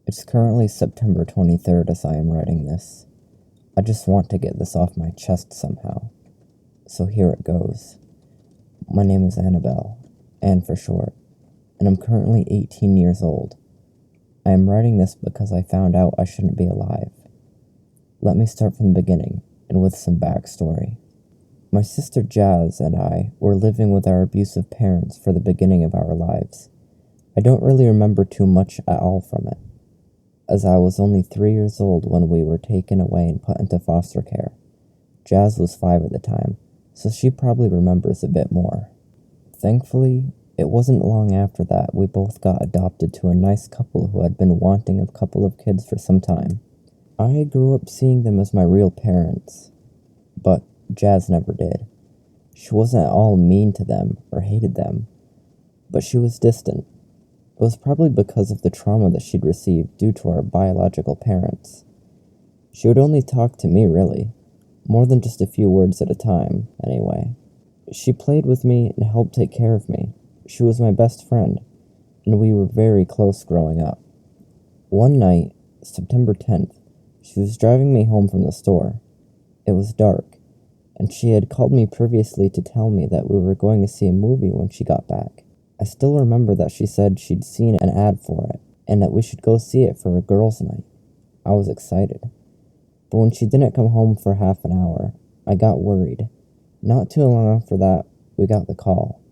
It's currently September 23rd as I am writing this. I just want to get this off my chest somehow. So here it goes. My name is Annabelle, Anne for short, and I'm currently 18 years old. I am writing this because I found out I shouldn't be alive. Let me start from the beginning, and with some backstory. My sister Jazz and I were living with our abusive parents for the beginning of our lives. I don't really remember too much at all from it, as I was only 3 years old when we were taken away and put into foster care. Jazz was 5 at the time, so she probably remembers a bit more. Thankfully, it wasn't long after that we both got adopted to a nice couple who had been wanting a couple of kids for some time. I grew up seeing them as my real parents, but Jazz never did. She wasn't at all mean to them or hated them, but she was distant. It was probably because of the trauma that she'd received due to our biological parents. She would only talk to me, really. More than just a few words at a time, anyway. She played with me and helped take care of me. She was my best friend, and we were very close growing up. One night, September 10th, she was driving me home from the store. It was dark, and she had called me previously to tell me that we were going to see a movie when she got back. I still remember that she said she'd seen an ad for it, and that we should go see it for a girls' night. I was excited. But when she didn't come home for half an hour, I got worried. Not too long after that, we got the call.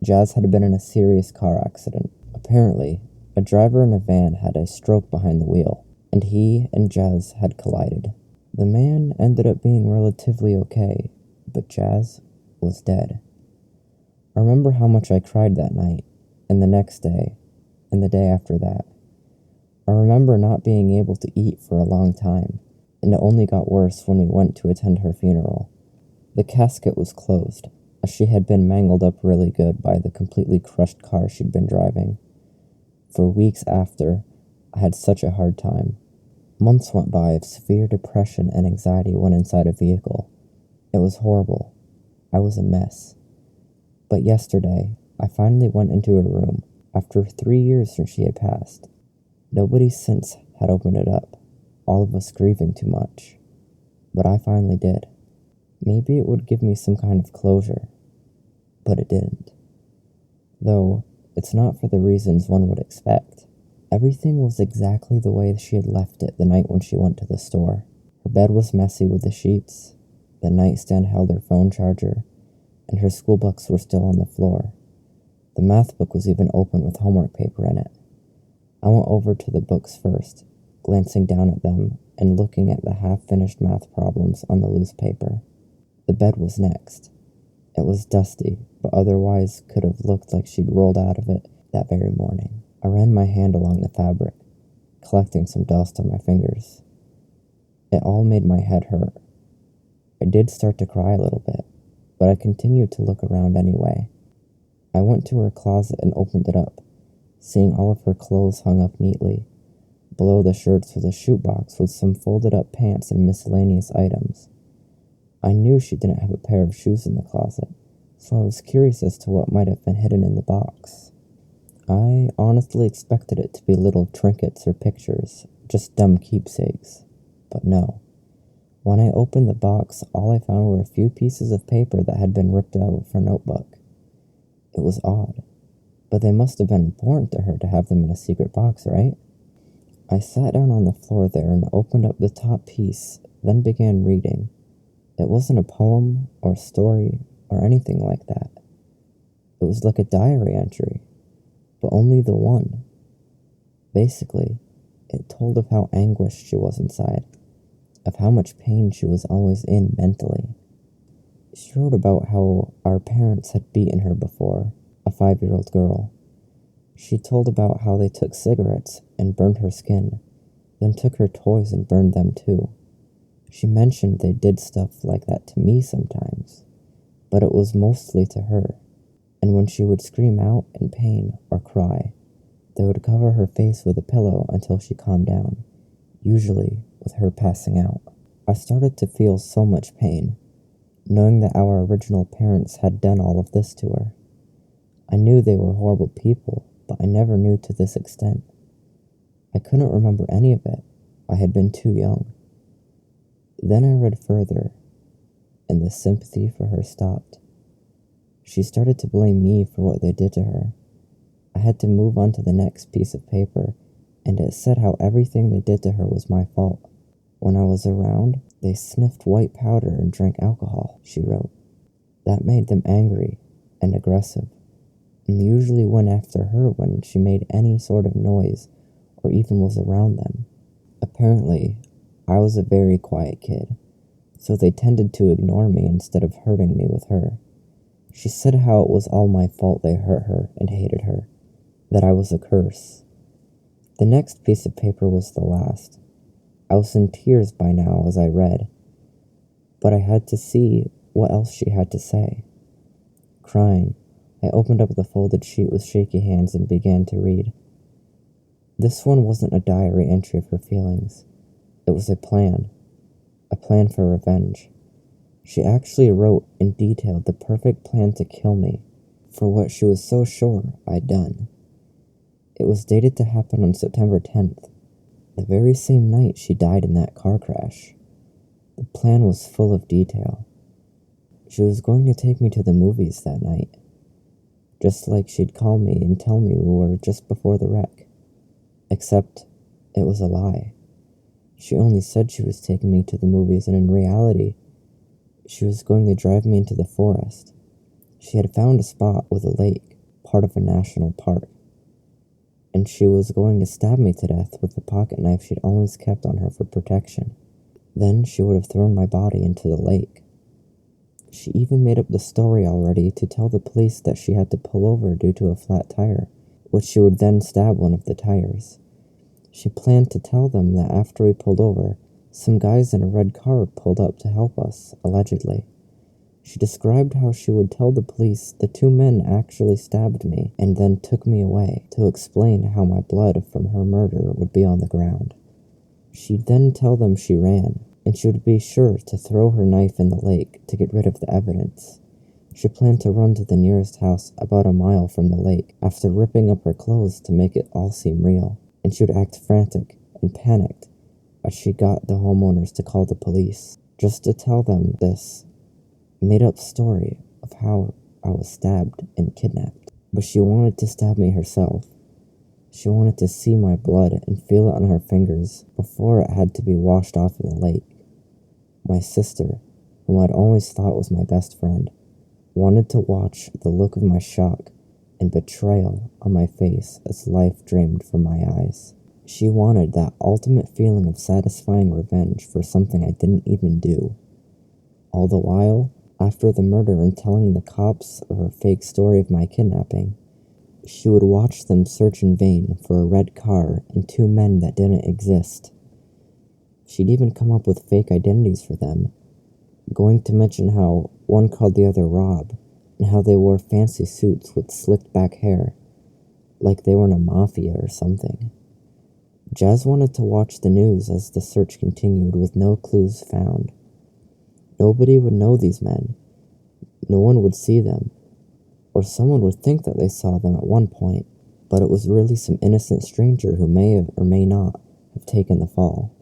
Jazz had been in a serious car accident. Apparently, a driver in a van had a stroke behind the wheel, and he and Jazz had collided. The man ended up being relatively okay, but Jazz was dead. I remember how much I cried that night, and the next day, and the day after that. I remember not being able to eat for a long time, and it only got worse when we went to attend her funeral. The casket was closed, as she had been mangled up really good by the completely crushed car she'd been driving. For weeks after, I had such a hard time. Months went by of severe depression and anxiety when inside a vehicle. It was horrible. I was a mess. But yesterday, I finally went into her room, after 3 years since she had passed. Nobody since had opened it up, all of us grieving too much. But I finally did. Maybe it would give me some kind of closure, but it didn't. Though, it's not for the reasons one would expect. Everything was exactly the way she had left it the night when she went to the store. Her bed was messy with the sheets, the nightstand held her phone charger, and her school books were still on the floor. The math book was even open with homework paper in it. I went over to the books first, glancing down at them and looking at the half-finished math problems on the loose paper. The bed was next. It was dusty, but otherwise could have looked like she'd rolled out of it that very morning. I ran my hand along the fabric, collecting some dust on my fingers. It all made my head hurt. I did start to cry a little bit, but I continued to look around anyway. I went to her closet and opened it up, seeing all of her clothes hung up neatly. Below the shirts was a shoebox with some folded up pants and miscellaneous items. I knew she didn't have a pair of shoes in the closet, so I was curious as to what might have been hidden in the box. I honestly expected it to be little trinkets or pictures, just dumb keepsakes, but no. When I opened the box, all I found were a few pieces of paper that had been ripped out of her notebook. It was odd, but they must have been important to her to have them in a secret box, right? I sat down on the floor there and opened up the top piece, then began reading. It wasn't a poem or story or anything like that. It was like a diary entry, but only the one. Basically, it told of how anguished she was inside, of how much pain she was always in mentally. She wrote about how our parents had beaten her before, a 5-year-old girl. She told about how they took cigarettes and burned her skin, then took her toys and burned them too. She mentioned they did stuff like that to me sometimes, but it was mostly to her. And when she would scream out in pain or cry, they would cover her face with a pillow until she calmed down, usually with her passing out. I started to feel so much pain, knowing that our original parents had done all of this to her. I knew they were horrible people, but I never knew to this extent. I couldn't remember any of it. I had been too young. Then I read further, and the sympathy for her stopped. She started to blame me for what they did to her. I had to move on to the next piece of paper, and it said how everything they did to her was my fault. When I was around, they sniffed white powder and drank alcohol, she wrote. That made them angry and aggressive, and they usually went after her when she made any sort of noise or even was around them. Apparently, I was a very quiet kid, so they tended to ignore me instead of hurting me with her. She said how it was all my fault they hurt her and hated her, that I was a curse. The next piece of paper was the last. I was in tears by now as I read, but I had to see what else she had to say. Crying, I opened up the folded sheet with shaky hands and began to read. This one wasn't a diary entry of her feelings. It was a plan for revenge. She actually wrote and detailed the perfect plan to kill me for what she was so sure I'd done. It was dated to happen on September 10th, the very same night she died in that car crash. The plan was full of detail. She was going to take me to the movies that night, just like she'd call me and tell me we were just before the wreck. Except it was a lie. She only said she was taking me to the movies, and in reality, she was going to drive me into the forest. She had found a spot with a lake, part of a national park, and she was going to stab me to death with the pocket knife she'd always kept on her for protection. Then she would have thrown my body into the lake. She even made up the story already to tell the police that she had to pull over due to a flat tire, which she would then stab one of the tires. She planned to tell them that after we pulled over, some guys in a red car pulled up to help us, allegedly. She described how she would tell the police the two men actually stabbed me and then took me away to explain how my blood from her murder would be on the ground. She'd then tell them she ran, and she would be sure to throw her knife in the lake to get rid of the evidence. She planned to run to the nearest house about a mile from the lake after ripping up her clothes to make it all seem real, and she would act frantic and panicked as she got the homeowners to call the police, just to tell them this made-up story of how I was stabbed and kidnapped. But she wanted to stab me herself. She wanted to see my blood and feel it on her fingers before it had to be washed off in the lake. My sister, whom I'd always thought was my best friend, wanted to watch the look of my shock and betrayal on my face as life drained from my eyes. She wanted that ultimate feeling of satisfying revenge for something I didn't even do. All the while, after the murder and telling the cops of her fake story of my kidnapping, she would watch them search in vain for a red car and two men that didn't exist. She'd even come up with fake identities for them, going to mention how one called the other Rob, and how they wore fancy suits with slicked back hair, like they were in a mafia or something. Jazz wanted to watch the news as the search continued with no clues found. Nobody would know these men. No one would see them. Or someone would think that they saw them at one point, but it was really some innocent stranger who may have or may not have taken the fall.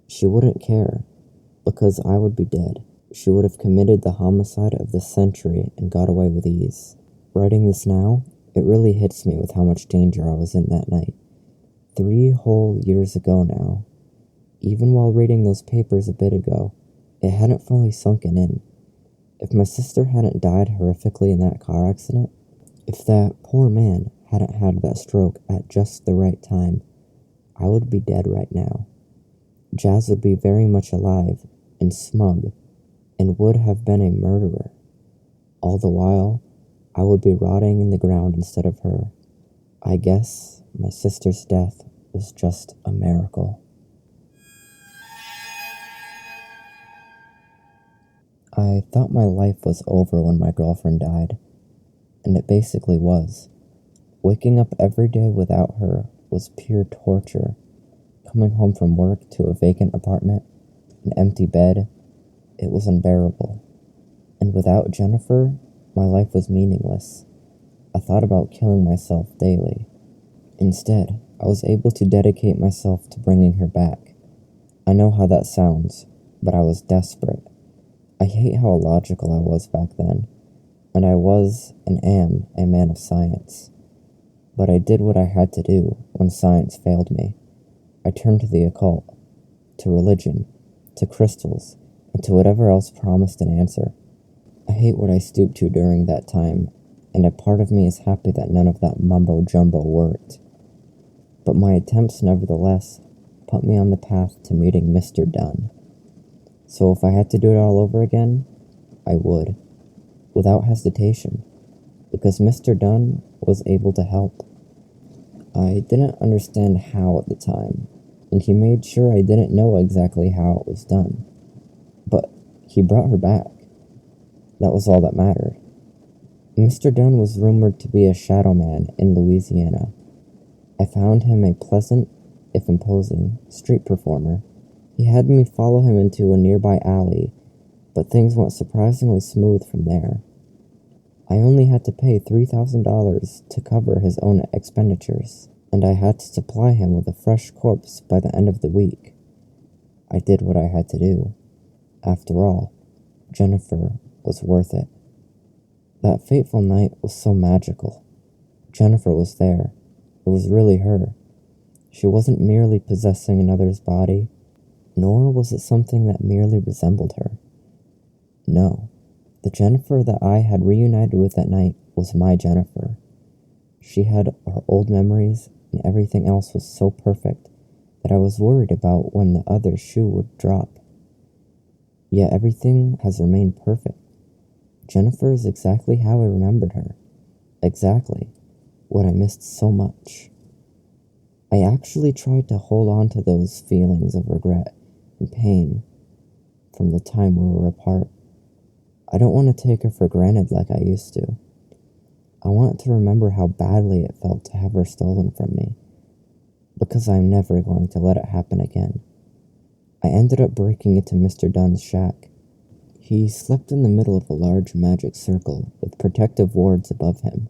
She wouldn't care, because I would be dead. She would have committed the homicide of the century and got away with ease. Writing this now, it really hits me with how much danger I was in that night. 3 whole years ago now. Even while reading those papers a bit ago, it hadn't fully sunken in. If my sister hadn't died horrifically in that car accident, if that poor man hadn't had that stroke at just the right time, I would be dead right now. Jazz would be very much alive and smug and would have been a murderer. All the while, I would be rotting in the ground instead of her. I guess my sister's death was just a miracle. I thought my life was over when my girlfriend died, and it basically was. Waking up every day without her was pure torture. Coming home from work to a vacant apartment, an empty bed, it was unbearable. And without Jennifer, my life was meaningless. I thought about killing myself daily. Instead, I was able to dedicate myself to bringing her back. I know how that sounds, but I was desperate. I hate how illogical I was back then, and I was and am a man of science. But I did what I had to do when science failed me. I turned to the occult, to religion, to crystals, and to whatever else promised an answer. I hate what I stooped to during that time, and a part of me is happy that none of that mumbo-jumbo worked. But my attempts nevertheless put me on the path to meeting Mr. Dunn. So if I had to do it all over again, I would, without hesitation, because Mr. Dunn was able to help. I didn't understand how at the time, and he made sure I didn't know exactly how it was done. But he brought her back. That was all that mattered. Mr. Dunn was rumored to be a shadow man in Louisiana. I found him a pleasant, if imposing, street performer. He had me follow him into a nearby alley, but things went surprisingly smooth from there. I only had to pay $3,000 to cover his own expenditures, and I had to supply him with a fresh corpse by the end of the week. I did what I had to do. After all, Jennifer was worth it. That fateful night was so magical. Jennifer was there. It was really her. She wasn't merely possessing another's body, nor was it something that merely resembled her. No, the Jennifer that I had reunited with that night was my Jennifer. She had her old memories, and everything else was so perfect that I was worried about when the other shoe would drop. Yet everything has remained perfect. Jennifer is exactly how I remembered her. Exactly what I missed so much. I actually tried to hold on to those feelings of regret and pain from the time we were apart. I don't want to take her for granted like I used to. I want to remember how badly it felt to have her stolen from me, because I'm never going to let it happen again. I ended up breaking into Mr. Dunn's shack. He slept in the middle of a large magic circle with protective wards above him.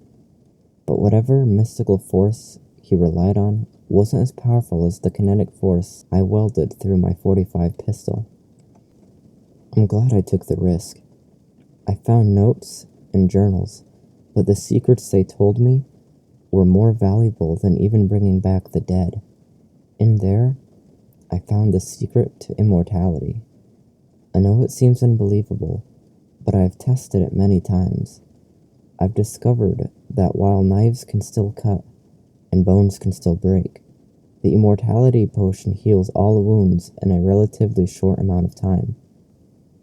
But whatever mystical force he relied on wasn't as powerful as the kinetic force I welded through my .45 pistol. I'm glad I took the risk. I found notes and journals, but the secrets they told me were more valuable than even bringing back the dead. In there, I found the secret to immortality. I know it seems unbelievable, but I've tested it many times. I've discovered that while knives can still cut and bones can still break, the immortality potion heals all wounds in a relatively short amount of time.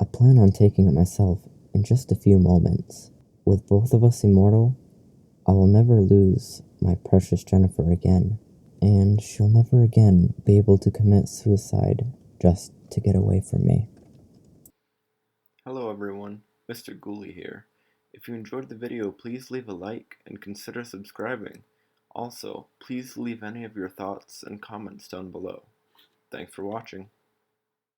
I plan on taking it myself in just a few moments. With both of us immortal, I will never lose my precious Jennifer again, and she'll never again be able to commit suicide just to get away from me. Hello everyone, Mr. Ghoulie here. If you enjoyed the video, please leave a like and consider subscribing. Also, please leave any of your thoughts and comments down below. Thanks for watching.